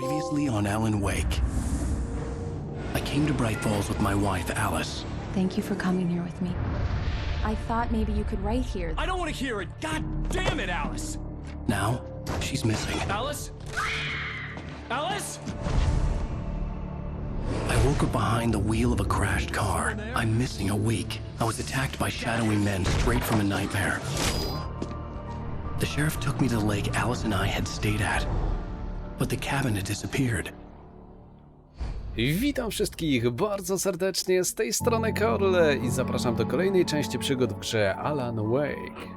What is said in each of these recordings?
Previously on Alan Wake. I came to Bright Falls with my wife, Alice. Thank you for coming here with me. I thought maybe you could write here. I don't want to hear it! God damn it, Alice! Now, she's missing. Alice? Alice? I woke up behind the wheel of a crashed car. I'm missing a week. I was attacked by shadowy men straight from a nightmare. The sheriff took me to the lake Alice and I had stayed at. But the cabin had disappeared. Witam wszystkich bardzo serdecznie, z tej strony Korle i zapraszam do kolejnej części przygód w grze Alan Wake.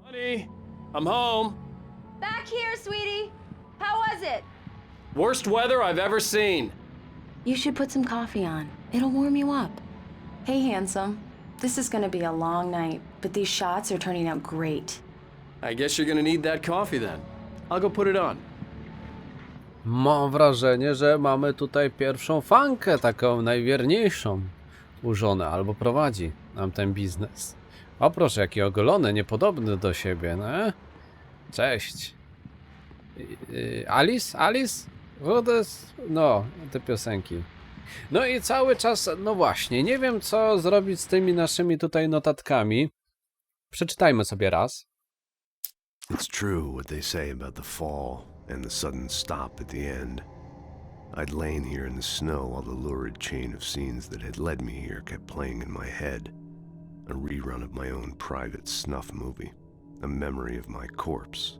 Honey, I'm home. Back here, sweetie. How was it? Worst weather I've ever seen. You should put some coffee on. It'll warm you up. Hey, handsome. This is gonna be a long night, but these shots are turning out great. I guess you're gonna need that coffee then. I'll go put it on. Mam wrażenie, że mamy tutaj pierwszą fankę, taką najwierniejszą u żony, albo prowadzi nam ten biznes. O proszę, jaki ogolony, niepodobny do siebie, no? Cześć. Alice? Alice? No, te piosenki. No i cały czas, no właśnie, nie wiem co zrobić z tymi naszymi tutaj notatkami. Przeczytajmy sobie raz. It's true what they say about the fall and the sudden stop at the end. I'd lain here in the snow while the lurid chain of scenes that had led me here kept playing in my head. A rerun of my own private snuff movie. A memory of my corpse.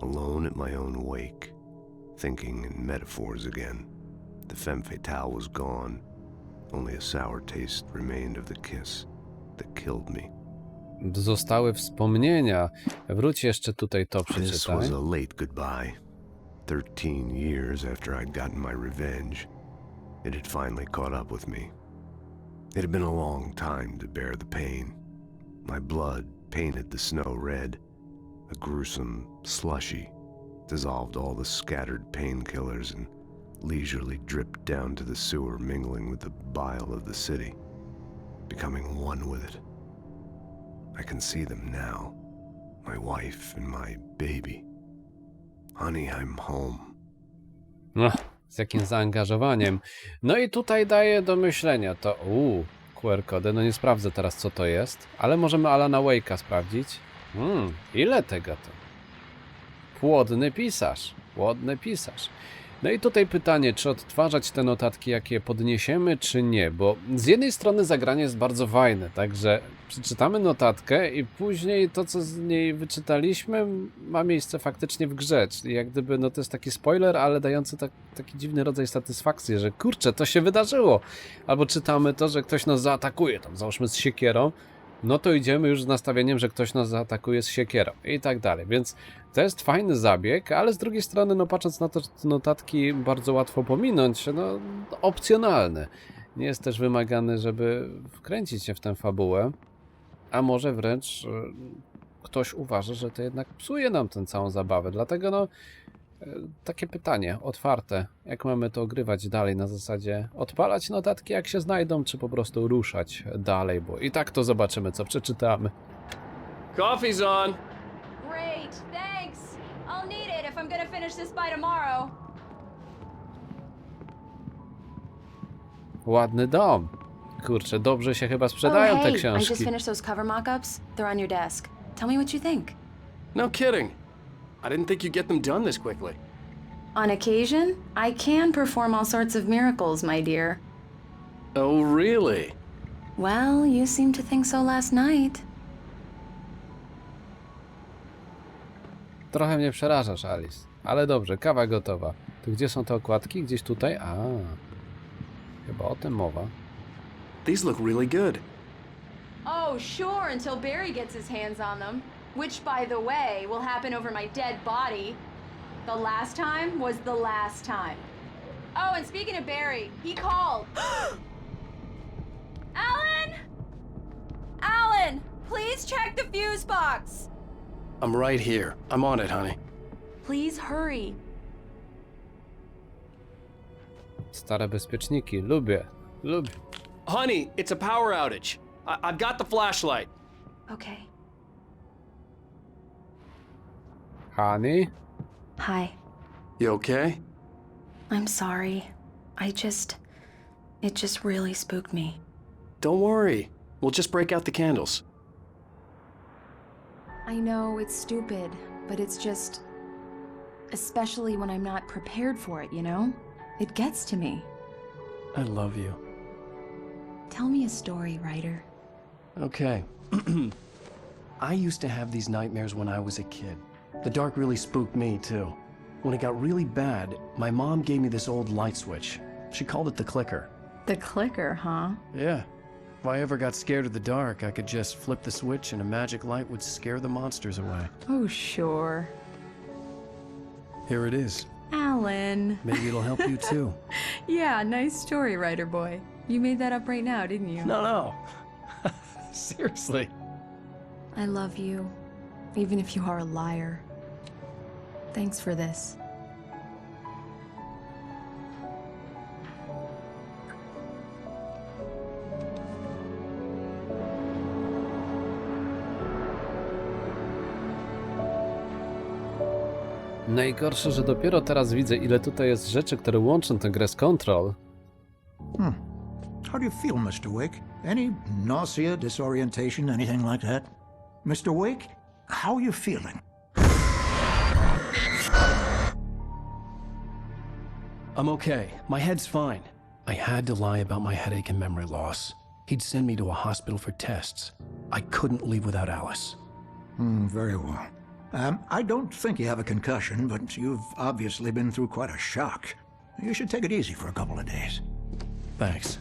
Alone at my own wake. Thinking in metaphors again. The femme fatale was gone. Only a sour taste remained of the kiss that killed me. Zostały wspomnienia. Wróć jeszcze tutaj to This przeczytaj. was a late goodbye. 13 years after I'd gotten my revenge, it had finally caught up with me. It had been a long time to bear the pain. My blood painted the snow red, a gruesome slushy, dissolved all the scattered painkillers and leisurely dripped down to the sewer, mingling with the bile of the city, becoming one with it. I can see them now, my wife and my baby. Honey, I'm home. No, z jakim zaangażowaniem. No i tutaj daje do myślenia to... QR-kody, no nie sprawdzę teraz co to jest, ale możemy Alana Wake'a sprawdzić. Ile tego to? Płodny pisarz, płodny pisarz. No i tutaj pytanie, czy odtwarzać te notatki, jakie podniesiemy, czy nie, bo z jednej strony zagranie jest bardzo fajne, także przeczytamy notatkę i później to, co z niej wyczytaliśmy, ma miejsce faktycznie w grze, czyli jak gdyby, no to jest taki spoiler, ale dający taki dziwny rodzaj satysfakcji, że kurczę, to się wydarzyło, albo czytamy to, że ktoś nas zaatakuje, tam załóżmy z siekierą, no to idziemy już z nastawieniem, że ktoś nas zaatakuje z siekierą i tak dalej, więc to jest fajny zabieg, ale z drugiej strony, no patrząc na to, że te notatki bardzo łatwo pominąć, no opcjonalne. Nie jest też wymagane, żeby wkręcić się w tę fabułę, a może wręcz ktoś uważa, że to jednak psuje nam tę całą zabawę, dlatego no takie pytanie otwarte, jak mamy to ogrywać dalej na zasadzie odpalać notatki jak się znajdą, czy po prostu ruszać dalej, bo i tak to zobaczymy co przeczytamy. Coffee's on. Great, thanks. I'll need it if I'm gonna finish this by tomorrow. Ładny dom. Kurczę, dobrze się chyba sprzedają te I książki. just finished those cover mock-ups. They're on your desk. Tell me what you think. No kidding. I didn't think you'd get them done this quickly. On occasion, I can perform all sorts of miracles, my dear. Oh, really? Well, you seemed to think so last night. Trochę mnie przerażasz, Alice. Ale dobrze, kawa gotowa. To gdzie są te okładki? Gdzieś tutaj? A, chyba o tym mowa. These look really good. Oh, sure, until Barry gets his hands on them. Which, by the way, will happen over my dead body. The last time was the last time. Oh, and speaking of Barry, he called. Alan! Alan! Please check the fuse box! I'm right here. I'm on it, honey. Please hurry. Stare bezpieczniki. Lubię. Honey, it's a power outage. I've got the flashlight. Okay. Honey? Hi. You okay? I'm sorry. It just really spooked me. Don't worry. We'll just break out the candles. I know it's stupid, but it's just... Especially when I'm not prepared for it, you know? It gets to me. I love you. Tell me a story, writer. Okay. I used to have these nightmares when I was a kid. The dark really spooked me, too. When it got really bad, my mom gave me this old light switch. She called it the clicker. The clicker, huh? Yeah. If I ever got scared of the dark, I could just flip the switch and a magic light would scare the monsters away. Oh, sure. Here it is. Alan. Maybe it'll help you, too. Yeah, nice story, writer boy. You made that up right now, didn't you? No. Seriously. I love you, even if you are a liar. Thanks for this. Najgorsze, że dopiero teraz widzę, ile tutaj jest rzeczy, które łączą tę grę z Control. How do you feel, Mr. Wake? Any nausea, disorientation, anything like that? Mr. Wake, how are you feeling? I'm okay. My head's fine. I had to lie about my headache and memory loss. He'd send me to a hospital for tests. I couldn't leave without Alice. Very well. I don't think you have a concussion, but you've obviously been through quite a shock. You should take it easy for a couple of days. Thanks.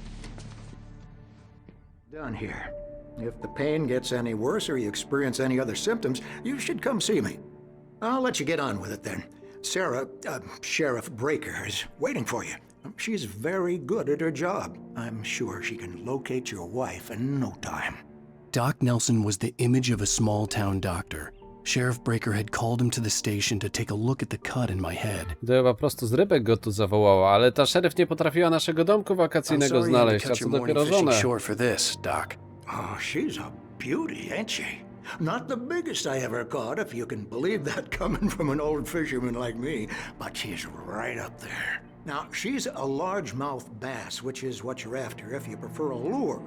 Done here. If the pain gets any worse or you experience any other symptoms, you should come see me. I'll let you get on with it then. Sarah, Sheriff Breaker, is waiting for you. She's very good at her job. I'm sure she can locate your wife in no time. Doc Nelson was the image of a small-town doctor. Sheriff Breaker had called him to the station to take a look at the cut in my head. To po prostu z rybek go tu zawołała, ale ta szeryf nie potrafiła naszego domku wakacyjnego znaleźć, a co dopiero żonę. Short for this, Doc. Oh, she's a beauty, ain't she? Not the biggest I ever caught, if you can believe that coming from an old fisherman like me, but she's right up there. Now, she's a largemouth bass, which is what you're after if you prefer a lure.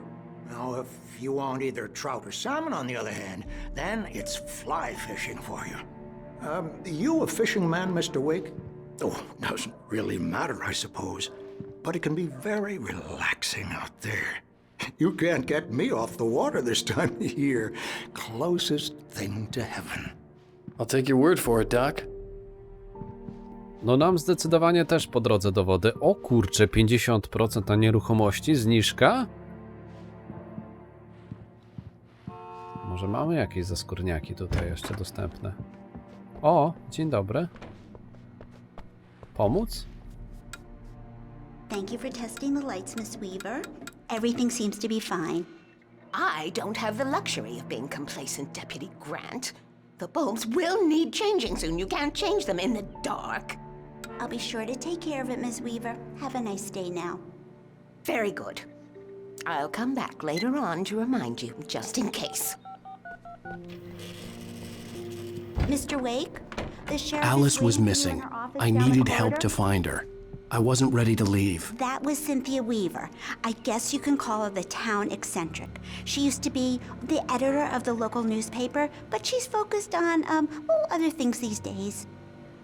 Now, if you want either trout or salmon, on the other hand, then it's fly fishing for you. You a fishing man, Mr. Wake? Oh, doesn't really matter, I suppose. But it can be very relaxing out there. You can't get me off the water this time of year. Closest thing to heaven. I'll take your word for it, Doc. No nam zdecydowanie też po drodze do wody. O kurczę, 50% na nieruchomości, zniżka? Może mamy jakieś zaskórniaki tutaj jeszcze dostępne. O, dzień dobry. Pomóc? Thank you for testing the lights, Miss Weaver. Everything seems to be fine. I don't have the luxury of being complacent, Deputy Grant. The bulbs will need changing soon. You can't change them in the dark. I'll be sure to take care of it, Miss Weaver. Have a nice day now. Very good. I'll come back later on to remind you, just in case. Mr. Wake, the sheriff Alice is was waiting for you missing. in her office I down the needed help corridor. to find her. I wasn't ready to leave. That was Cynthia Weaver. I guess you can call her the town eccentric. She used to be the editor of the local newspaper, but she's focused on, other things these days.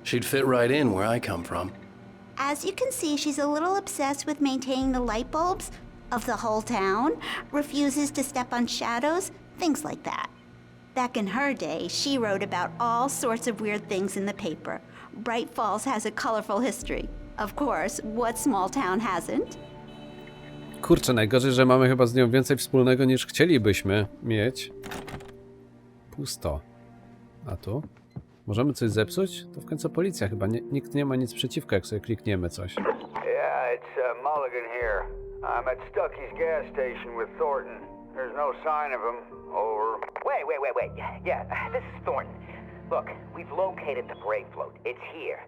She'd fit right in where I come from. As you can see, she's a little obsessed with maintaining the light bulbs of the whole town, refuses to step on shadows, things like that. Back in her day, she wrote about all sorts of weird things in the paper. Bright Falls has a colorful history. Of course, what small town hasn't? Kurczę, najgorzej, że mamy chyba z nią więcej wspólnego niż chcielibyśmy mieć. Pusto. A tu? Możemy coś zepsuć? To w końcu policja chyba. Nikt nie ma nic przeciwko, jak sobie klikniemy coś. Yeah, it's Mulligan here. I'm at Stucky's gas station with Thornton. There's no sign of him. Over. Wait. Yeah, this is Thornton. Look, we've located the brake float. It's here.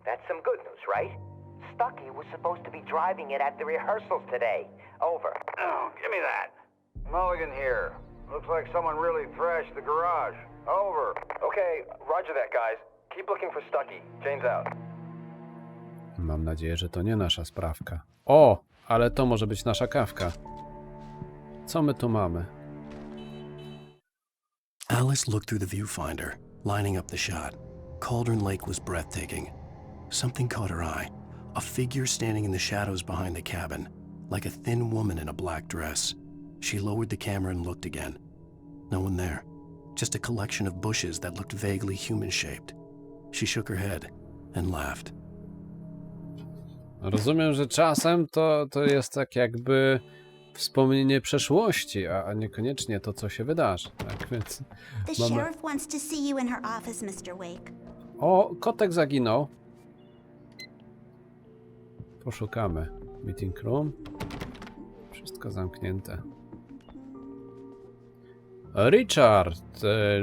That's some good news, right? Stucky was supposed to be driving it at the rehearsals today. Over. Oh, give me that. Mulligan here. Looks like someone really thrashed the garage. Over. Okay, roger that, guys. Keep looking for Stucky. Jane's out. Mam nadzieję, że to nie nasza sprawka. O, ale to może być nasza kawka. Co my tu mamy? Alice looked through the viewfinder, lining up the shot. Cauldron Lake was breathtaking. Something caught her eye. A figure standing in the shadows behind the cabin, like a thin woman in a black dress. She lowered the camera and looked again. No one there. Just a collection of bushes that looked vaguely human-shaped. She shook her head and laughed. Rozumiem, że czasem to jest tak jakby wspomnienie przeszłości, a niekoniecznie to, co się wydarzy. Tak więc The sheriff wants to see you in her office, Mr. Wake. O, kotek zaginął. Poszukamy. Meeting room. Wszystko zamknięte. Richard,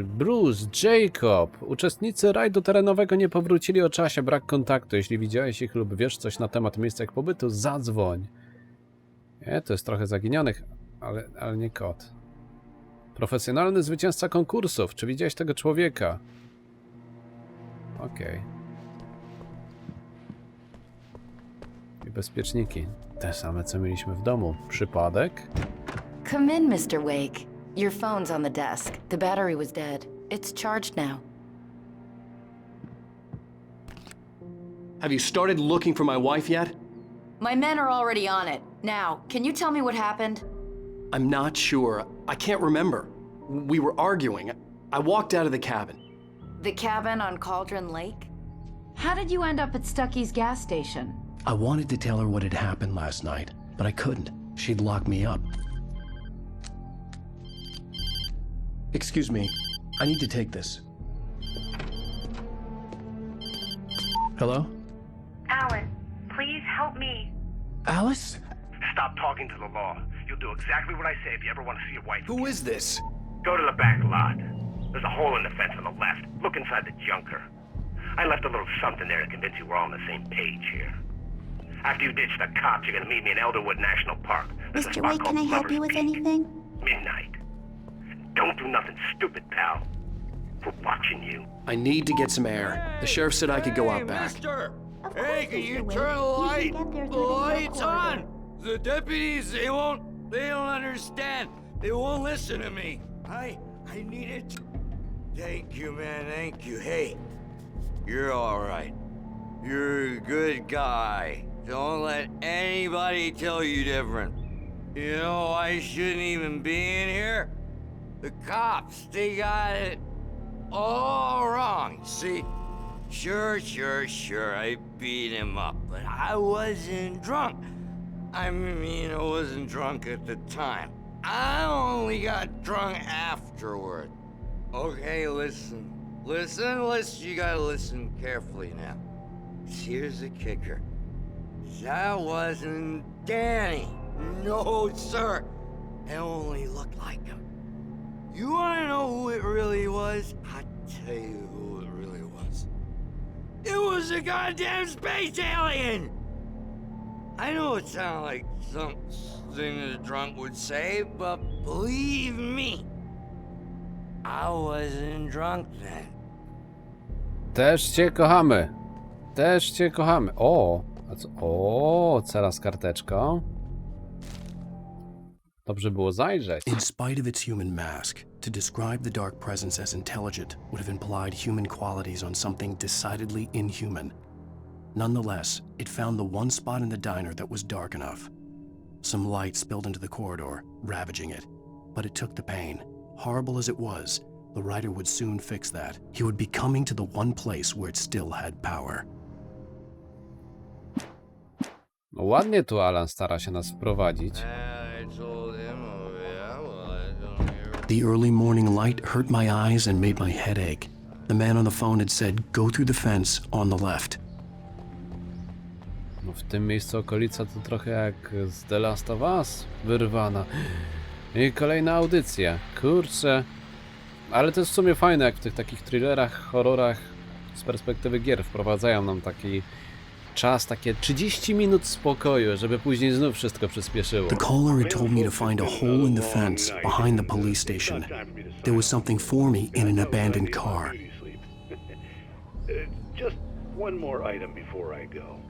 Bruce, Jacob. Uczestnicy rajdu terenowego nie powrócili o czasie. Brak kontaktu. Jeśli widziałeś ich lub wiesz coś na temat miejsca ich pobytu, zadzwoń. Nie, to jest trochę zaginionych, ale nie kot. Profesjonalny zwycięzca konkursów. Czy widziałeś tego człowieka? Okej. I bezpieczniki. Te same, co mieliśmy w domu. Przypadek? Come in, Mr. Wake. Your phone's on the desk. The battery was dead. It's charged now. Have you started looking for my wife yet? My men are already on it. Now, can you tell me what happened? I'm not sure. I can't remember. We were arguing. I walked out of the cabin. The cabin on Cauldron Lake? How did you end up at Stucky's gas station? I wanted to tell her what had happened last night, but I couldn't. She'd lock me up. Excuse me, I need to take this. Hello? Alan, please help me. Alice? Stop talking to the law. You'll do exactly what I say if you ever want to see your wife. Who is this? Go to the back lot. There's a hole in the fence on the left. Look inside the junker. I left a little something there to convince you we're all on the same page here. After you ditch the cops, you're gonna meet me in Elderwood National Park. There's a Mr. spot Wake, called can I help Lover's you with Peak. anything? Midnight. Don't do nothing stupid, pal. We're watching you. I need to get some air. The sheriff said I could go out back. Mister! Of Hey, course, can Mr. you Wake. turn the You light? can get there The through the light's corridor. on! The deputies, they don't understand. They won't listen to me. I need it. Thank you, man, thank you. Hey, you're all right. You're a good guy. Don't let anybody tell you different. You know, I shouldn't even be in here. The cops, they got it all wrong, see? Sure, I beat him up, but I wasn't drunk. I mean, I wasn't drunk at the time. I only got drunk afterward. Okay, listen, you gotta listen carefully now. Here's the kicker. That wasn't Danny. No, sir. It only looked like him. You wanna know who it really was? I'll tell you who it really was. It was a goddamn space alien! I know it sounds like something a drunk would say, but believe me, I wasn't drunk then. Też cię kochamy. Też cię kochamy. O! O, cela z karteczką. Dobrze było zajrzeć. In spite of its human mask, to describe the dark presence as intelligent would have implied human qualities on something decidedly inhuman. Nonetheless, it found the one spot in the diner that was dark enough. Some light spilled into the corridor, ravaging it. But it took the pain. Horrible as it was, the writer would soon fix that. He would be coming to the one place where it still had power. No ładnie tu Alan stara się nas wprowadzić. The early morning light hurt my eyes and made my head ache. The man on the phone had said, go through the fence on the left. No w tym miejscu okolica to trochę jak z The Last of Us wyrwana. I kolejna audycja. Kurczę. Ale to jest w sumie fajne, jak w tych takich thrillerach, horrorach z perspektywy gier wprowadzają nam taki czas, takie 30 minut spokoju, żeby później znów wszystko przyspieszyło. The caller had told me to find a hole in the fence behind the police station. There was something for me in an abandoned car. Just one more item before I go.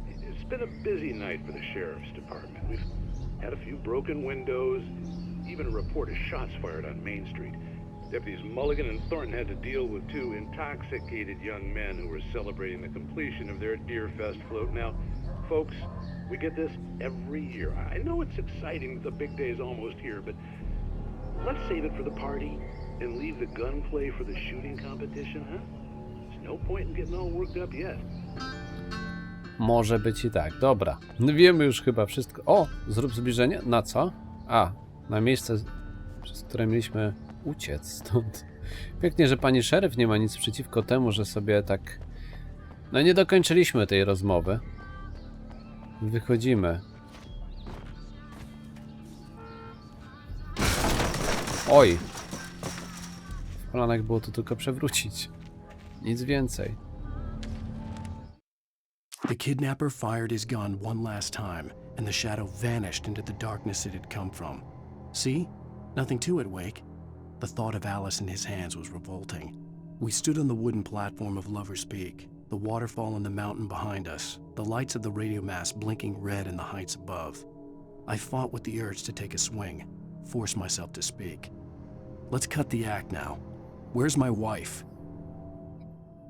It's been a busy night for the sheriff's department. We've had a few broken windows, even a report of shots fired on Main Street. Deputies Mulligan and Thornton had to deal with two intoxicated young men who were celebrating the completion of their Deer Fest float. Now, folks, we get this every year. I know it's exciting, the big day is almost here, but let's save it for the party and leave the gunplay for the shooting competition, huh? There's no point in getting all worked up yet. Może być i tak. Dobra. Wiemy już chyba wszystko. O! Zrób zbliżenie. Na co? A, na miejsce, przez które mieliśmy uciec stąd. Pięknie, że pani szeryf nie ma nic przeciwko temu, że sobie tak... No nie dokończyliśmy tej rozmowy. Wychodzimy. Oj! W planach było to tylko przewrócić. Nic więcej. The kidnapper fired his gun one last time, and the shadow vanished into the darkness it had come from. See? Nothing to it, Wake. The thought of Alice in his hands was revolting. We stood on the wooden platform of Lover's Peak, the waterfall on the mountain behind us, the lights of the radio mast blinking red in the heights above. I fought with the urge to take a swing, force myself to speak. Let's cut the act now. Where's my wife?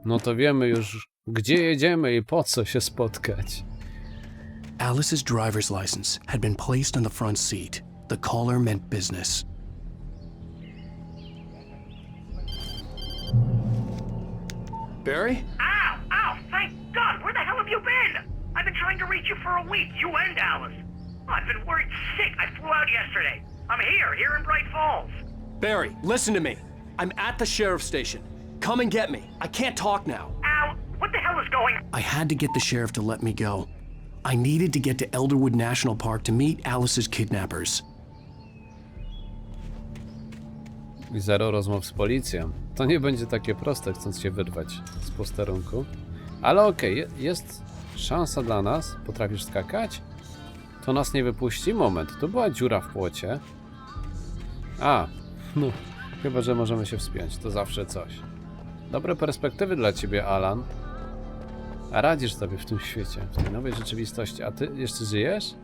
No to wiemy już, gdzie jedziemy i po co się spotkać. Alice's driver's license had been placed on the front seat. The caller meant business. Barry? Ow! Ow! Thank God! Where the hell have you been? I've been trying to reach you for a week, you and Alice. I've been worried sick. I flew out yesterday. I'm here in Bright Falls. Barry, listen to me. I'm at the sheriff's station. Come and get me. I can't talk now. Al, what the hell is going on? I had to get the sheriff to let me go. I needed to get to Elderwood National Park to meet Alice's kidnappers. I 0 rozmów z policją. To nie będzie takie proste, chcąc się wyrwać z posterunku. Ale okej, jest szansa dla nas. Potrafisz skakać? To nas nie wypuści? Moment, tu była dziura w płocie. A, no, chyba że możemy się wspiąć, to zawsze coś. Dobre perspektywy dla ciebie, Alan. A radzisz sobie w tym świecie, w tej nowej rzeczywistości. A ty jeszcze żyjesz?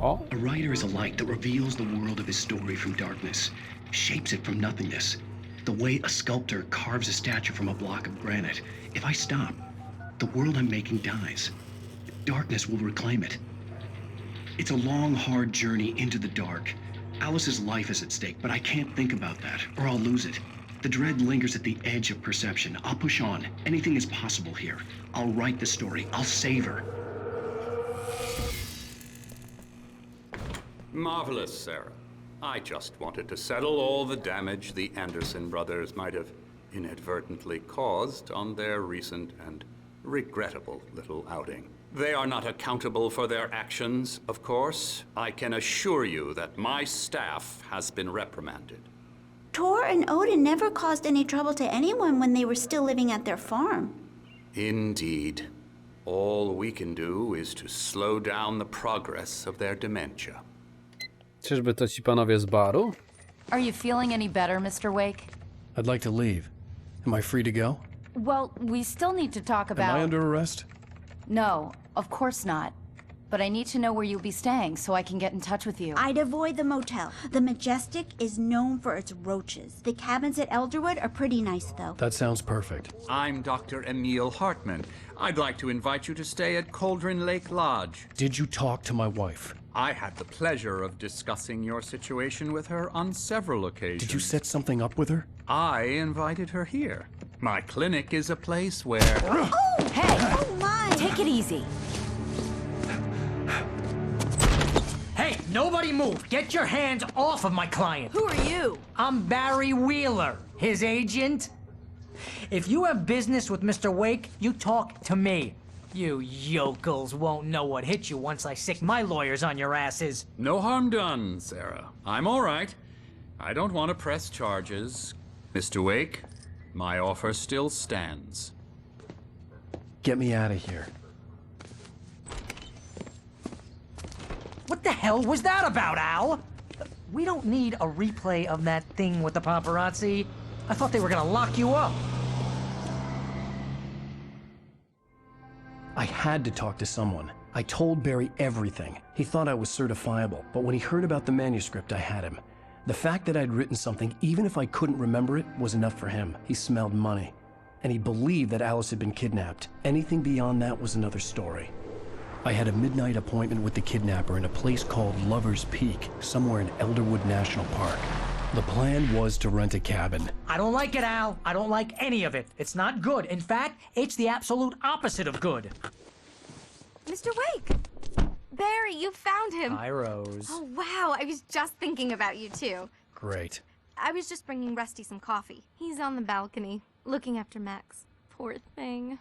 O. A writer is a light that reveals the world of his story from darkness, shapes it from nothingness. The way a sculptor carves a statue from a block of granite. If I stop, the world I'm making dies. Darkness will reclaim it. It's a long, hard journey into the dark. Alice's life is at stake, but I can't think about that, or I'll lose it. The dread lingers at the edge of perception. I'll push on. Anything is possible here. I'll write the story. I'll save her. Marvelous, Sarah. I just wanted to settle all the damage the Anderson brothers might have inadvertently caused on their recent and regrettable little outing. They are not accountable for their actions, of course. I can assure you that my staff has been reprimanded. Tor and Odin never caused any trouble to anyone when they were still living at their farm. Indeed. All we can do is to slow down the progress of their dementia. Czyżby to ci panowie z baru? Are you feeling any better, Mr. Wake? I'd like to leave. Am I free to go? Well, we still need to talk about... Am I under arrest? No, of course not. But I need to know where you'll be staying so I can get in touch with you. I'd avoid the motel. The Majestic is known for its roaches. The cabins at Elderwood are pretty nice, though. That sounds perfect. I'm Dr. Emil Hartman. I'd like to invite you to stay at Cauldron Lake Lodge. Did you talk to my wife? I had the pleasure of discussing your situation with her on several occasions. Did you set something up with her? I invited her here. My clinic is a place where... Oh! Hey! Oh, my! Take it easy. Hey, nobody move! Get your hands off of my client! Who are you? I'm Barry Wheeler, his agent. If you have business with Mr. Wake, you talk to me. You yokels won't know what hit you once I sick my lawyers on your asses. No harm done, Sarah. I'm all right. I don't want to press charges. Mr. Wake, my offer still stands. Get me out of here. What the hell was that about, Al? We don't need a replay of that thing with the paparazzi. I thought they were gonna lock you up. I had to talk to someone. I told Barry everything. He thought I was certifiable, but when he heard about the manuscript, I had him. The fact that I'd written something, even if I couldn't remember it, was enough for him. He smelled money. And he believed that Alice had been kidnapped. Anything beyond that was another story. I had a midnight appointment with the kidnapper in a place called Lover's Peak, somewhere in Elderwood National Park. The plan was to rent a cabin. I don't like it, Al. I don't like any of it. It's not good. In fact, it's the absolute opposite of good. Mr. Wake! Barry, you found him! Hi, Rose. Oh, wow. I was just thinking about you, too. Great. I was just bringing Rusty some coffee. He's on the balcony, looking after Max. Poor thing.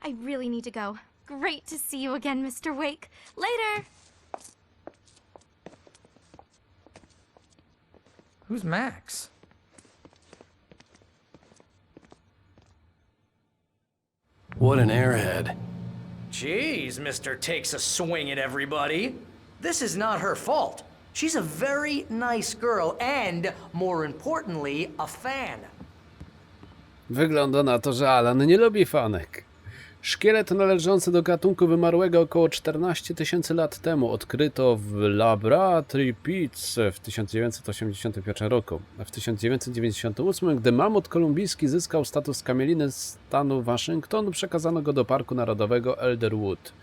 I really need to go. Great to see you again, Mr. Wake. Later! Who's Max? What an airhead. Jeez, Mr. Takes a swing at everybody. This is not her fault. She's a very nice girl and, more importantly, a fan. Wygląda na to, że Alan nie lubi fanek. Szkielet należący do gatunku wymarłego około 14 000 lat temu odkryto w Laboratory Pits w 1981 roku. W 1998, gdy mamut kolumbijski zyskał status kamieliny stanu Waszyngton, przekazano go do Parku Narodowego Elderwood.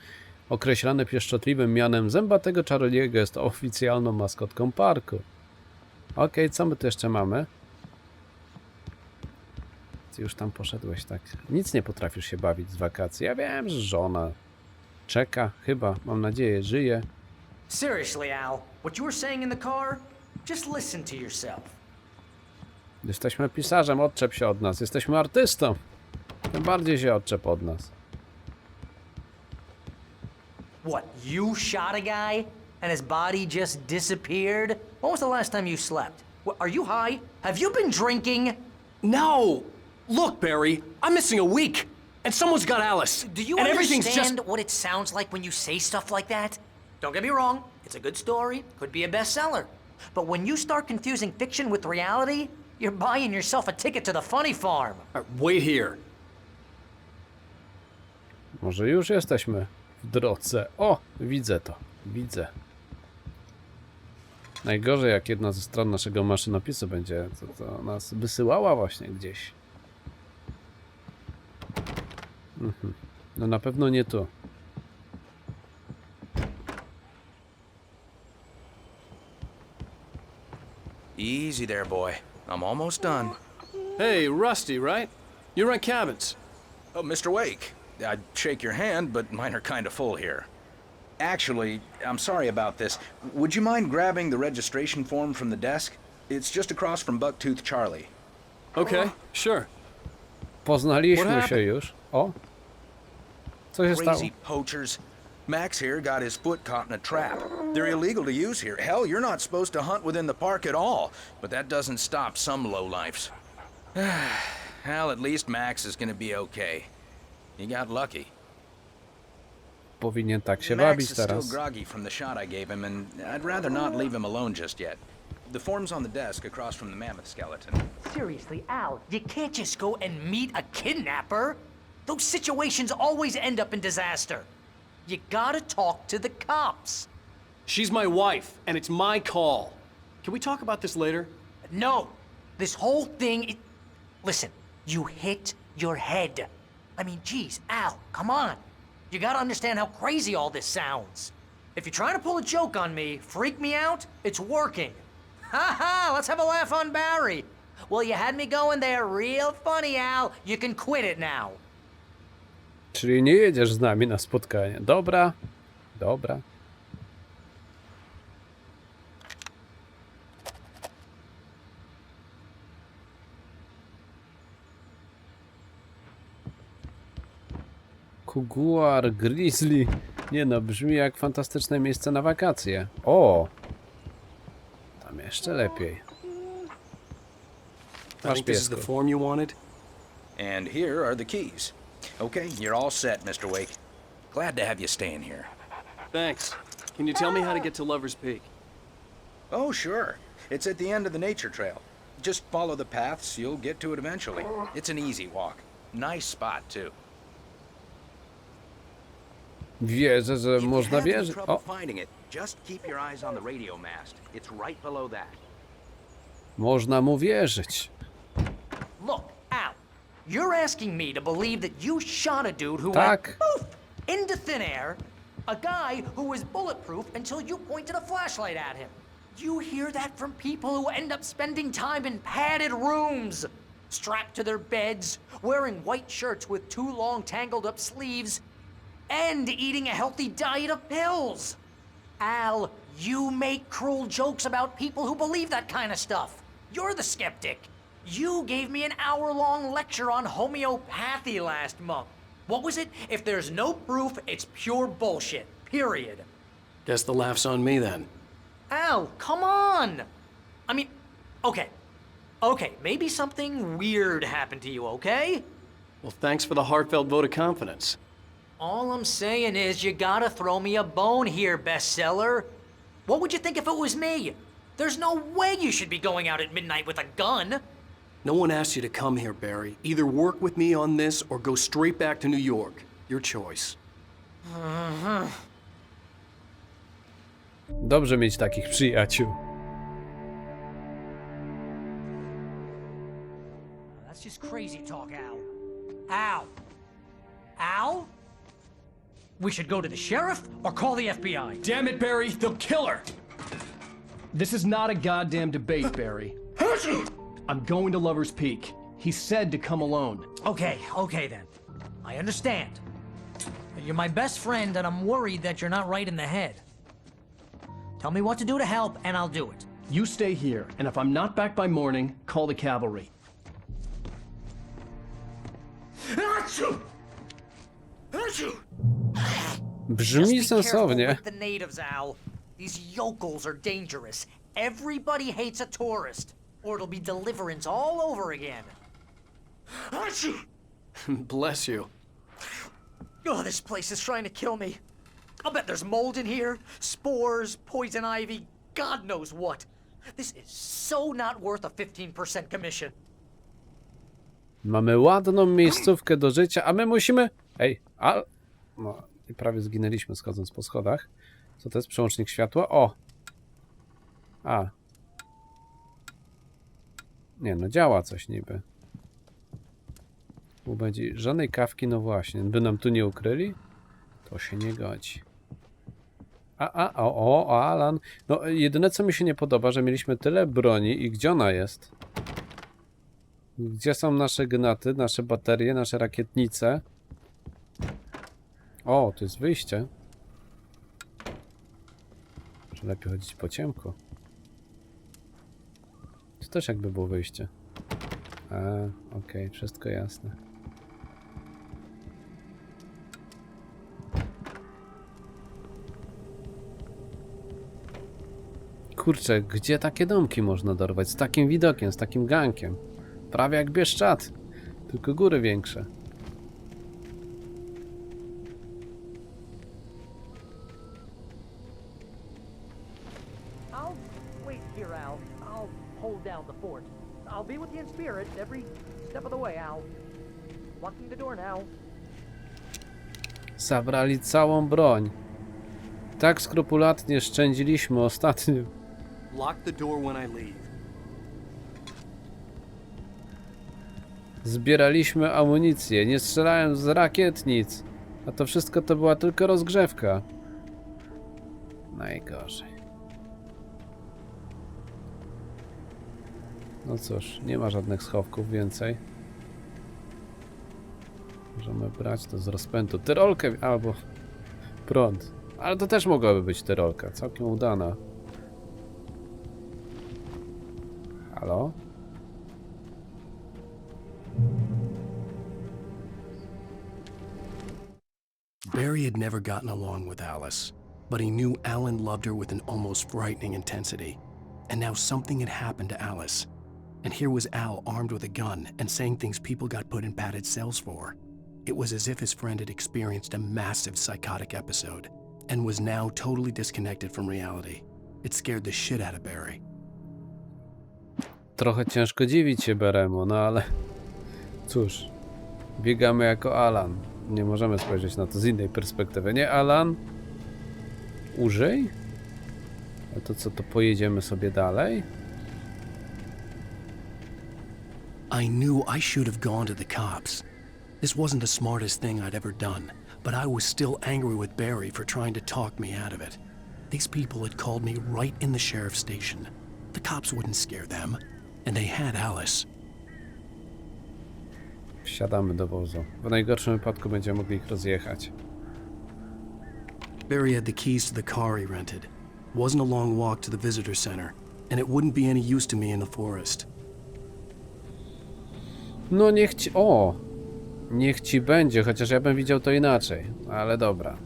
Określany pieszczotliwym mianem zębatego czarodziejego, jest oficjalną maskotką parku. Okej, co my tu jeszcze mamy? Ty już tam poszedłeś, tak? Nic nie potrafisz się bawić z wakacji. Ja wiem, że żona czeka, chyba, mam nadzieję, żyje. Seriously, Al, what you were saying in the car? Just listen to yourself. Jesteśmy pisarzem, odczep się od nas. Jesteśmy artystą. Tym bardziej się odczep od nas. What, you shot a guy and his body just disappeared? When was the last time you slept? What, are you high? Have you been drinking? No! Look, Barry, I'm missing a week, and someone's got Alice. Do you and everything's understand just... what it sounds like when you say stuff like that? Don't get me wrong, it's a good story, could be a bestseller. But when you start confusing fiction with reality, you're buying yourself a ticket to the funny farm. Wait here. Może już jesteśmy w drodze. O, widzę to. Widzę. Najgorzej, jak jedna ze stron naszego maszynopisu będzie to nas wysyłała właśnie gdzieś. No na pewno nie tu. Easy there, boy. I'm almost done. Hey, Rusty, right? You rent cabins. Oh, Mr. Wake. I'd shake your hand, but mine are kind of full here. Actually, I'm sorry about this. Would you mind grabbing the registration form from the desk? It's just across from Bucktooth Charlie. Okay, sure. Poznaliśmy się już. O. Co się stało? Crazy poachers. Max here got his foot caught in a trap. They're illegal to use here. Hell, you're not supposed to hunt within the park at all. But that doesn't stop some lowlifes. Well, at least Max is gonna be okay. He got lucky. Powinien tak się Max bawić is teraz. still groggy from the shot I gave him, and I'd rather not leave him alone just yet. The form's on the desk across from the mammoth skeleton. Seriously, Al, you can't just go and meet a kidnapper. Those situations always end up in disaster. You gotta talk to the cops. She's my wife, and it's my call. Can we talk about this later? No. This whole thing... Listen, you hit your head. I mean, geez, Al, come on. You gotta understand how crazy all this sounds. If you're trying to pull a joke on me, freak me out, it's working. Ha ha, let's have a laugh on Barry. Well, you had me going there real funny, Al. You can quit it now. Czyli nie jedziesz z nami na spotkanie. Dobra. Dobra. Kuguar, Grizzly. Nie no, brzmi jak fantastyczne miejsce na wakacje. O! Tam jeszcze lepiej. I think this is the form you wanted. And here are the keys. Okay, you're all set, Mr. Wake. Glad to have you staying here. Thanks. Can you tell me how to get to Lover's Peak? Oh, sure. It's at the end of the nature trail. Just follow the paths, you'll get to it eventually. It's an easy walk. Nice spot, too. Wierzę, że można wierzyć. O, Finding it. Just keep your eyes on the radio mast. It's right below that. można mu wierzyć. Look, Al, you're asking me to believe that you shot a dude who Tak. went poof into thin air, a guy who was bulletproof until you pointed a flashlight at him. You hear that from people who end up spending time in padded rooms, strapped to their beds, wearing white shirts with too long tangled up sleeves, and eating a healthy diet of pills. Al, you make cruel jokes about people who believe that kind of stuff. You're the skeptic. You gave me an hour-long lecture on homeopathy last month. What was it? If there's no proof, it's pure bullshit. Period. Guess the laugh's on me then. Al, come on! I mean, okay. Okay, maybe something weird happened to you, okay? Well, thanks for the heartfelt vote of confidence. All I'm saying is you gotta throw me a bone here, bestseller. What would you think if it was me? There's no way you should be going out at midnight with a gun. No one asked you to come here, Barry. Either work with me on this or go straight back to New York. Your choice. Dobrze mieć takich przyjaciół. That's just crazy talk, Al. Al? Al? We should go to the sheriff or call the FBI. Damn it, Barry, they'll kill her! This is not a goddamn debate, Barry. I'm going to Lover's Peak. He said to come alone. Okay then. I understand. You're my best friend and I'm worried that you're not right in the head. Tell me what to do to help and I'll do it. You stay here, and if I'm not back by morning, call the cavalry. Brzmi sensownie. With the natives, Al. These yokels are dangerous. Everybody hates a tourist, or it'll be deliverance all over again. Bless you. Oh, this place is trying to kill me. I'll bet there's mold in here, spores, poison ivy, God knows what. This is so not worth a 15% commission. Mamy ładną miejscówkę do życia, a my musimy... Ej, no i prawie zginęliśmy schodząc po schodach. Co to jest? Przełącznik światła? O! Nie no, działa coś niby. Tu będzie żadnej kawki, no właśnie. By nam tu nie ukryli? To się nie godzi. Alan. No, jedyne co mi się nie podoba, że mieliśmy tyle broni i gdzie ona jest? Gdzie są nasze gnaty, nasze baterie, nasze rakietnice? O, tu jest wyjście. Może lepiej chodzić po ciemku. Tu też jakby było wyjście. Okej, wszystko jasne. Kurczę, gdzie takie domki można dorwać? Z takim widokiem, z takim gankiem. Prawie jak Bieszczad. Tylko góry większe. I'll wait here, Al. I'll hold down the fort. I'll be with you in spirit every step of the way, Al. Locking the door now. Zabrali całą broń. Tak skrupulatnie szczędziliśmy ostatnio. Lock the door when I leave. Zbieraliśmy amunicję, nie strzelałem z rakietnic. A to wszystko to była tylko rozgrzewka. Najgorzej. No cóż, nie ma żadnych schowków więcej. Możemy brać to z rozpędu. Tyrolkę albo prąd. Ale to też mogłaby być tyrolka. Całkiem udana. Halo? Barry had never gotten along with Alice, but he knew Alan loved her with an almost frightening intensity. And now something had happened to Alice. And here was Al armed with a gun and saying things people got put in padded cells for. It was as if his friend had experienced a massive psychotic episode and was now totally disconnected from reality. It scared the shit out of Barry. Trochę ciężko dziwić się Beremu, no ale cóż, biegamy jako Alan. Nie możemy spojrzeć na to z innej perspektywy, nie Alan? Użyj? A to co, to pojedziemy sobie dalej? I knew I should have gone to the cops. This wasn't the smartest thing I'd ever done, but I was still angry with Barry for trying to talk me out of it. These people had called me right in the sheriff's station. The cops wouldn't scare them, and they had Alice. Wsiadamy do wozu. W najgorszym wypadku będziemy mogli ich rozjechać. Barry had the keys to the car he rented. Wasn't a long walk to the visitor center, and it wouldn't be any use to me in the forest. No niech ci... O! Niech ci będzie, chociaż ja bym widział to inaczej. Ale dobra.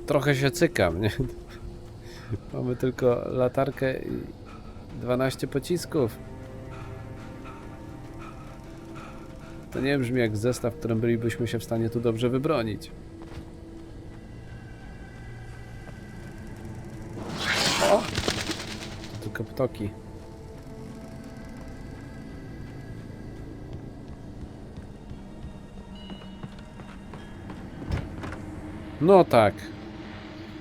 Trochę się cykam, nie? Mamy tylko latarkę i 12 pocisków. To nie brzmi jak zestaw, w którym bylibyśmy się w stanie tu dobrze wybronić. O! To tylko ptoki. No tak.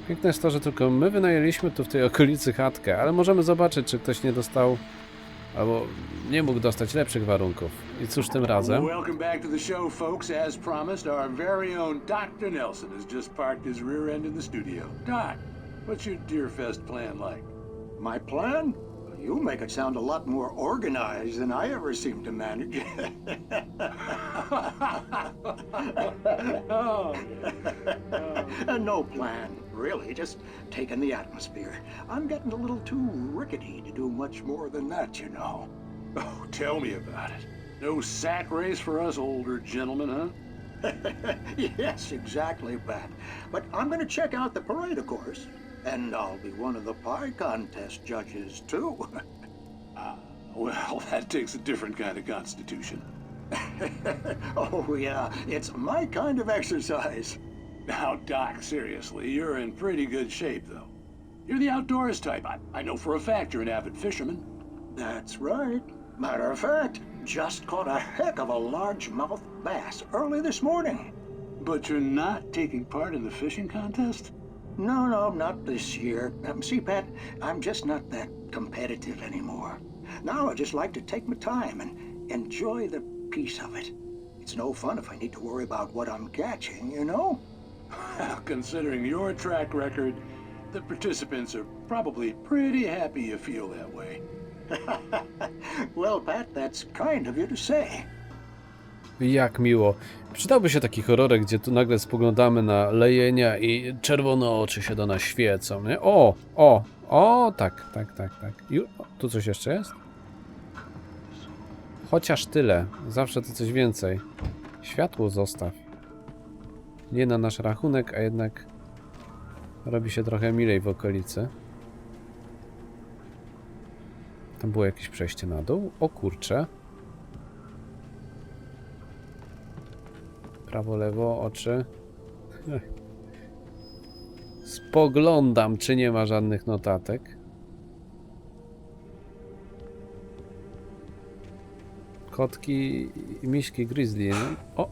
Piękne jest to, że tylko my wynajęliśmy tu w tej okolicy chatkę, ale możemy zobaczyć, czy ktoś nie dostał albo nie mógł dostać lepszych warunków. I cóż tym razem? Welcome back to the show, folks. As promised, our very own Dr. Nelson has just parked his rear end in the studio. Doc, what's your Deerfest plan like? My plan? You make it sound a lot more organized than I ever seem to manage. No plan, really, just taking the atmosphere. I'm getting a little too rickety to do much more than that, you know. Oh, tell me about it. No sack race for us older gentlemen, huh? Yes, exactly, Pat. But I'm going to check out the parade, of course. And I'll be one of the pie contest judges, too. Well, that takes a different kind of constitution. Oh, yeah, it's my kind of exercise. Now, Doc, seriously, you're in pretty good shape, though. You're the outdoors type. I know for a fact you're an avid fisherman. That's right. Matter of fact, just caught a heck of a largemouth bass early this morning. But you're not taking part in the fishing contest? No, not this year. See, Pat, I'm just not that competitive anymore. Now I just like to take my time and enjoy the peace of it. It's no fun if I need to worry about what I'm catching, you know? Well, considering your track record, the participants are probably pretty happy you feel that way. Well, Pat, that's kind of you to say. Jak miło. Przydałby się taki horrorek, gdzie tu nagle spoglądamy na lejenia i czerwone oczy się do nas świecą, nie? Tak. Tu coś jeszcze jest? Chociaż tyle. Zawsze to coś więcej. Światło zostaw. Nie na nasz rachunek, a jednak robi się trochę milej w okolicy. Tam było jakieś przejście na dół? O kurczę. Prawo, lewo, oczy. Spoglądam, czy nie ma żadnych notatek. Kotki i miśki grizzly. No? O!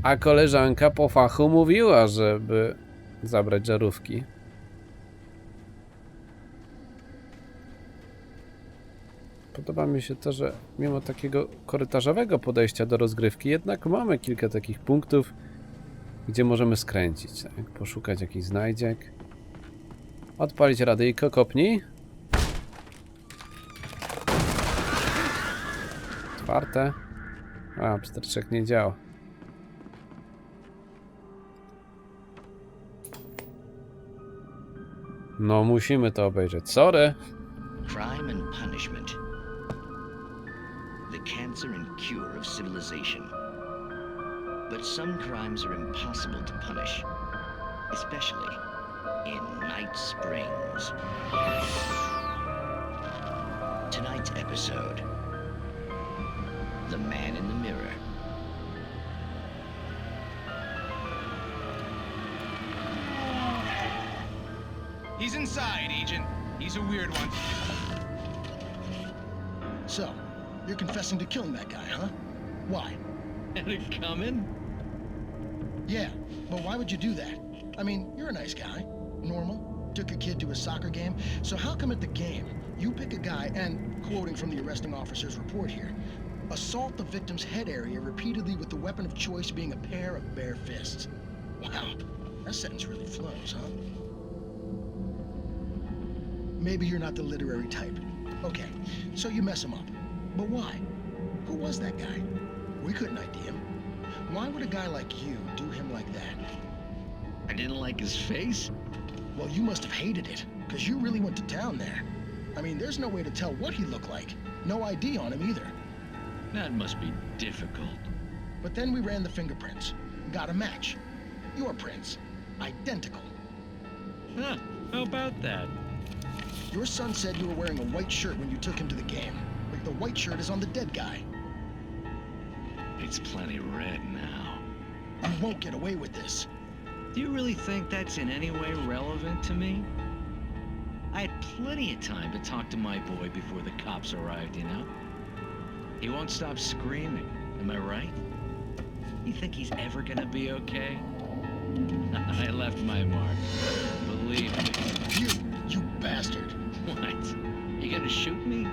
A koleżanka po fachu mówiła, żeby zabrać żarówki. Podoba mi się to, że mimo takiego korytarzowego podejścia do rozgrywki, jednak mamy kilka takich punktów, gdzie możemy skręcić, tak? Poszukać jakichś znajdziek. Odpalić radyjko, kopnij. Otwarte. A, pstryczek nie działa. No, musimy to obejrzeć. Sorry. Crime and punishment. The cancer and cure of civilization. But some crimes are impossible to punish, especially in Night Springs. tonight's episode. The Man in the Mirror. He's inside, Agent. He's a weird one. So, you're confessing to killing that guy, huh? Why? Had it coming? Yeah, but why would you do that? I mean, you're a nice guy. Normal. Took your kid to a soccer game. So how come at the game, you pick a guy and, quoting from the arresting officer's report here, assault the victim's head area repeatedly with the weapon of choice being a pair of bare fists? Wow, that sentence really flows, huh? Maybe you're not the literary type. Okay, so you mess him up. But why? Who was that guy? We couldn't ID him. Why would a guy like you do him like that? I didn't like his face? Well, you must have hated it, because you really went to town there. I mean, there's no way to tell what he looked like. No ID on him either. That must be difficult. But then we ran the fingerprints. Got a match. Your prints. Identical. Huh, how about that? Your son said you were wearing a white shirt when you took him to the game. Like the white shirt is on the dead guy. It's plenty red now. You won't get away with this. Do you really think that's in any way relevant to me? I had plenty of time to talk to my boy before the cops arrived, you know? He won't stop screaming, am I right? You think he's ever gonna be okay? I left my mark, believe me. You bastard. What? You gonna shoot me?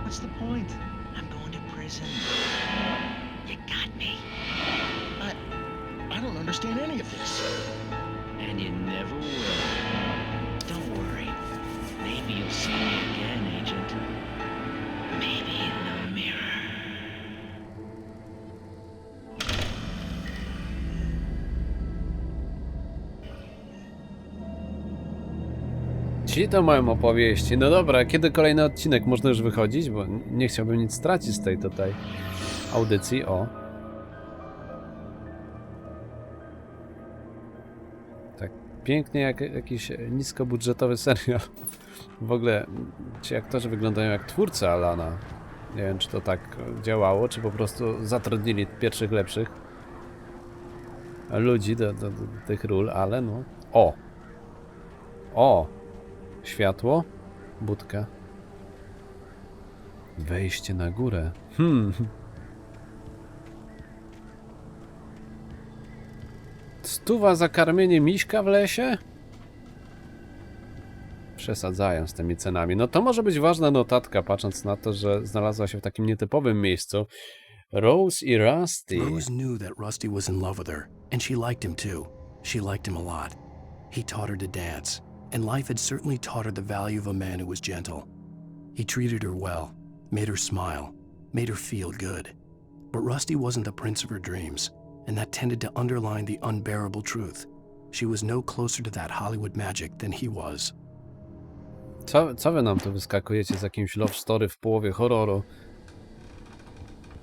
What's the point? I'm going to prison. You got me. I don't understand any of this. And you never will. Don't worry. Maybe you'll see me again, Agent. Maybe in the mirror. Ci to mają opowieści. No dobra, kiedy kolejny odcinek? Można już wychodzić? Bo nie chciałbym nic stracić z tej tutaj audycji. O. Tak pięknie jak jakiś niskobudżetowy serial. W ogóle ci aktorzy wyglądają jak twórcy Alana. Nie wiem, czy to tak działało, czy po prostu zatrudnili pierwszych lepszych ludzi do tych ról, ale no... O! O! Światło, budka, wejście na górę. 100 za karmienie miśka w lesie? Przesadzają z tymi cenami. No to może być ważna notatka, patrząc na to, że znalazła się w takim nietypowym miejscu. Rose i Rusty. Rose knew that Rusty was in love with her, and she liked him too. She liked him a lot. He taught her to dance. And life had certainly taught her the value of a man who was gentle. He treated her well, made her smile, made her feel good. But Rusty wasn't the prince of her dreams, and that tended to underline the unbearable truth. She was no closer to that Hollywood magic than he was. Co wy nam tu wyskakujecie z jakimś love story w połowie horroru?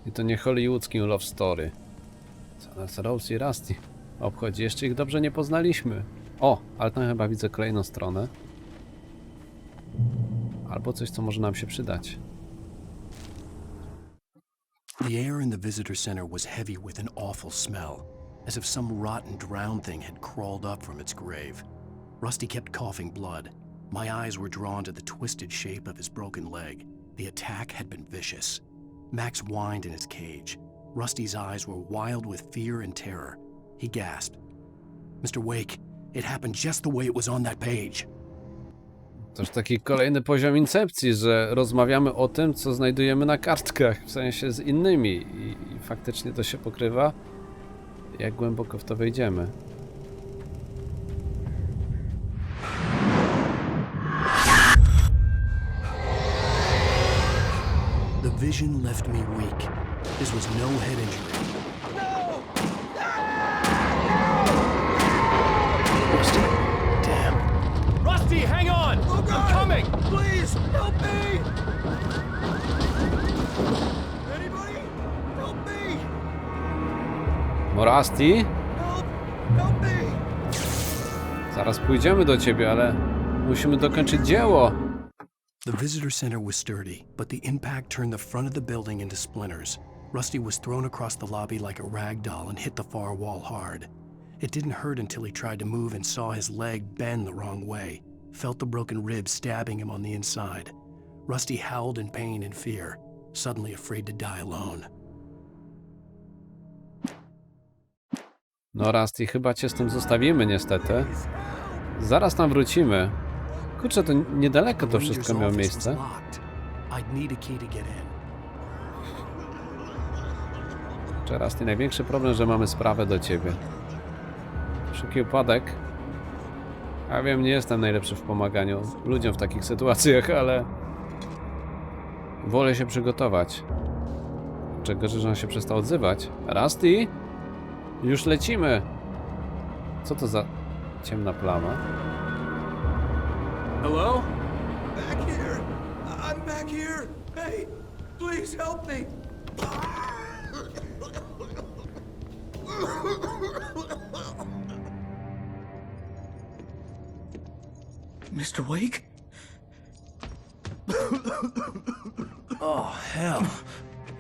I to nie hollywoodzkim love story. Co nas Rose i Rusty obchodzi? Jeszcze ich dobrze nie poznaliśmy. O, ale tam chyba widzę kolejną stronę. Albo coś, co może nam się przydać. The air in the visitor center was heavy with an awful smell, as if some rotten drowned thing had crawled up from its grave. Rusty kept coughing blood. My eyes were drawn to the twisted shape of his broken leg. The attack had been vicious. Max whined in his cage. Rusty's eyes were wild with fear and terror. He gasped. Mr. Wake, it happened just the way it was on that page. Toż taki kolejny poziom incepcji, że rozmawiamy o tym, co znajdujemy na kartkach, w sensie z innymi i faktycznie to się pokrywa. Jak głęboko w to wejdziemy. The vision left me weak. This was no head injury. Rusty? Damn. Rusty, hang on! Oh, God. I'm coming! Please, help me! Anybody? Help me! Rusty? Help me! Zaraz pójdziemy do ciebie, ale musimy dokończyć dzieło. The visitor center was sturdy, but the impact turned the front of the building into splinters. Rusty was thrown across the lobby like a rag doll and hit the far wall hard. It didn't hurt until he tried to move and saw his leg bend the wrong way, felt the broken ribs stabbing him on the inside. Rusty howled in pain and fear, suddenly afraid to die alone. No Rusty, chyba cię z tym zostawimy niestety. Zaraz tam wrócimy. Kurczę, to niedaleko to wszystko miało miejsce. Rusty, największy problem, że mamy sprawę do ciebie. Wszelki upadek. Ja wiem, nie jestem najlepszy w pomaganiu ludziom w takich sytuacjach, ale wolę się przygotować. Czego, że on się przestał odzywać. Rusty? Już lecimy. Co to za ciemna plama? Hello? Back here. I'm back here. Hey, please help me. Mr. Wake? Oh, hell.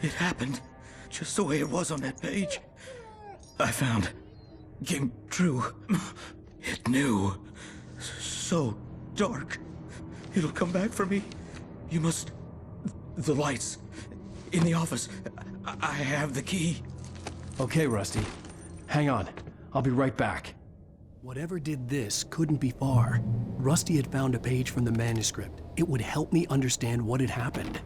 It happened just the way it was on that page. I found. Came true. It knew. So dark. It'll come back for me. You must... The lights. In the office. I have the key. Okay, Rusty. Hang on. I'll be right back. Whatever did this couldn't be far. Rusty had found a page from the manuscript. It would help me understand what had happened.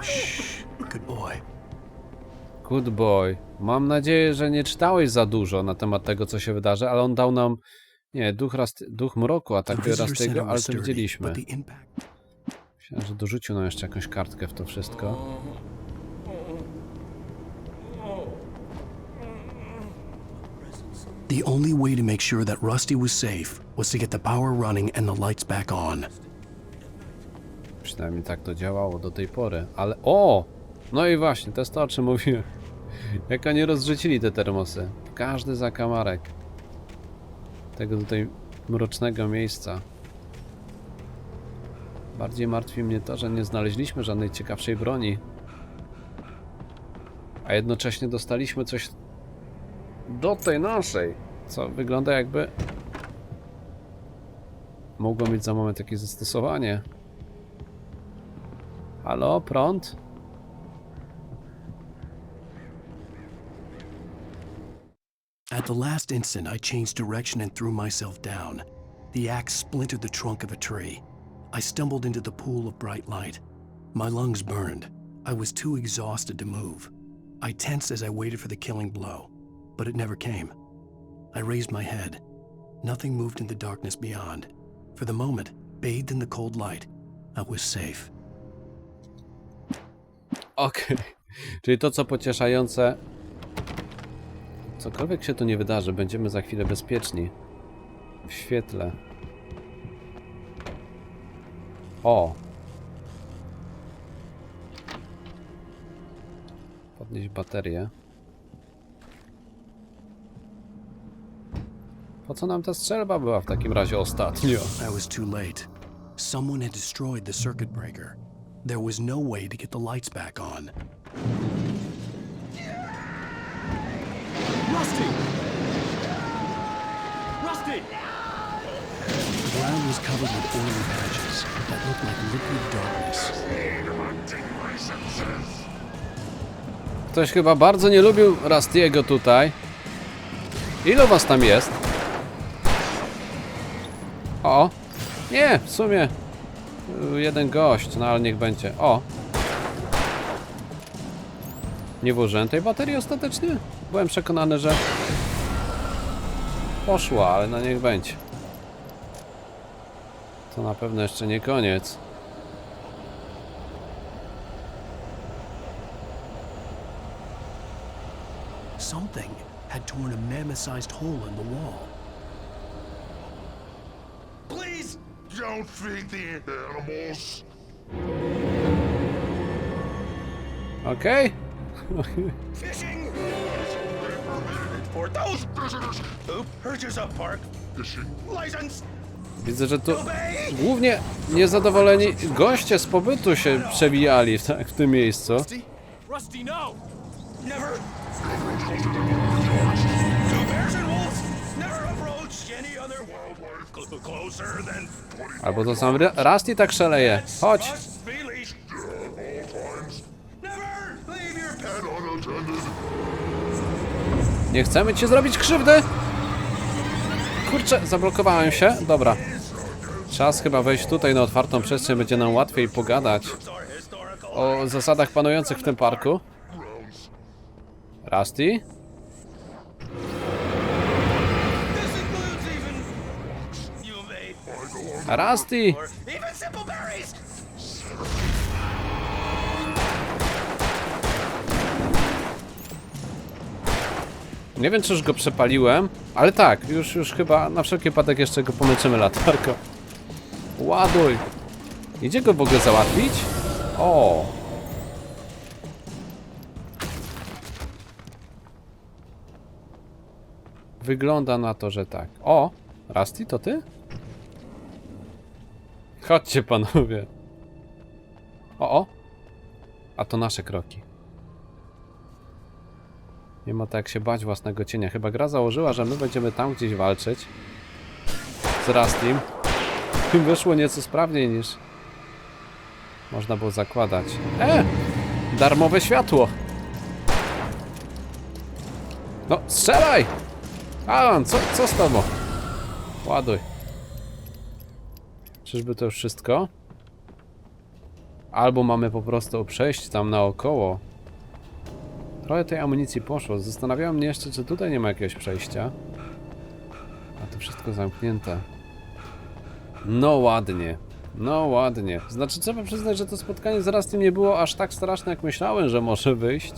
Shh. Good boy. Good boy. Mam nadzieję, że nie czytałeś za dużo na temat tego, co się wydarzy, ale on dał nam... Nie, duch mroku atakuje Rusty'ego, ale to widzieliśmy. Myślałem, że dorzucił nam jeszcze jakąś kartkę w to wszystko. The only way to make sure that Rusty was safe was to get the power running and the lights back on. Przynajmniej tak to działało do tej pory, ale... O! No i właśnie, to jest to, o czym mówiłem. Jak oni rozrzucili te termosy. Każdy zakamarek. Tego tutaj mrocznego miejsca. Bardziej martwi mnie to, że nie znaleźliśmy żadnej ciekawszej broni. A jednocześnie dostaliśmy coś do tej naszej, co wygląda jakby mogło mieć za moment jakieś zastosowanie. Halo, prąd? At the last instant, I changed direction and threw myself down. The axe splintered the trunk of a tree. I stumbled into the pool of bright light. My lungs burned. I was too exhausted to move. I tensed as I waited for the killing blow, but it never came. I raised my head. Nothing moved in the darkness beyond. For the moment, bathed in the cold light, I was safe. Okej. Czyli to, co pocieszające... Cokolwiek się tu nie wydarzy, będziemy za chwilę bezpieczni. W świetle. O! Podnieść baterię. Po co nam ta strzelba była w takim razie ostatnio? I was too late. Someone had destroyed the circuit breaker. There was no way to get the lights back on. Rusty! Rusty! The ground was covered with oily patches that looked like liquid darkness. Ktoś chyba bardzo nie lubił Rusty'ego tutaj. Ilu was tam jest? O! Nie, w sumie jeden gość, no ale niech będzie. O! Nie włożyłem tej baterii ostatecznie? Byłem przekonany, że poszła, ale no niech będzie. To na pewno jeszcze nie koniec. Something had torn a mammoth-sized hole in the wall. Please don't feed the animals. Okej. Fishing! For those who purchase a park license Widzę, że tu głównie niezadowoleni goście z pobytu się przewijali w tym miejscu. Albo to sam Rusty tak szaleje. Chodź! Nie chcemy ci zrobić krzywdy! Kurczę, zablokowałem się. Dobra. Czas chyba wejść tutaj na otwartą przestrzeń, będzie nam łatwiej pogadać o zasadach panujących w tym parku. Rusty? Rusty! Nie wiem, czy już go przepaliłem, ale tak, już chyba na wszelki wypadek jeszcze go pomęczymy latarką. Ładuj! Idzie go w ogóle załatwić? O! Wygląda na to, że tak. O! Rusty, to ty? Chodźcie, panowie. O! A to nasze kroki. Nie ma tak jak się bać własnego cienia. Chyba gra założyła, że my będziemy tam gdzieś walczyć z Rustym. Wyszło nieco sprawniej niż można było zakładać. Darmowe światło! No, strzelaj! Alan, co z tobą? Ładuj. Czyżby to już wszystko? Albo mamy po prostu przejść tam naokoło. Trochę tej amunicji poszło. Zastanawiałem mnie jeszcze, czy tutaj nie ma jakiegoś przejścia. A to wszystko zamknięte. No ładnie. No ładnie. Znaczy trzeba przyznać, że to spotkanie z Rustym nie było aż tak straszne, jak myślałem, że może wyjść.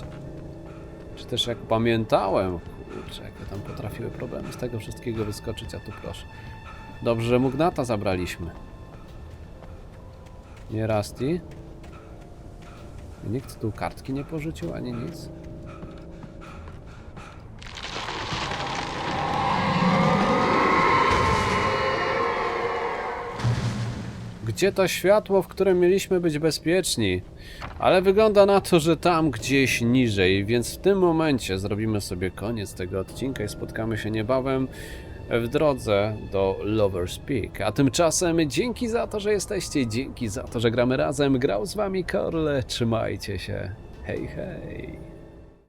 Czy też jak pamiętałem. Kurczę, jakie tam potrafiły problemy z tego wszystkiego wyskoczyć, a tu proszę. Dobrze, że Mugnata zabraliśmy. Nie Rusty. Nikt tu kartki nie porzucił, ani nic. Gdzie to światło, w którym mieliśmy być bezpieczni? Ale wygląda na to, że tam gdzieś niżej, więc w tym momencie zrobimy sobie koniec tego odcinka i spotkamy się niebawem w drodze do Lover's Peak. A tymczasem dzięki za to, że jesteście, dzięki za to, że gramy razem. Grał z wami Korle, trzymajcie się. Hej, hej.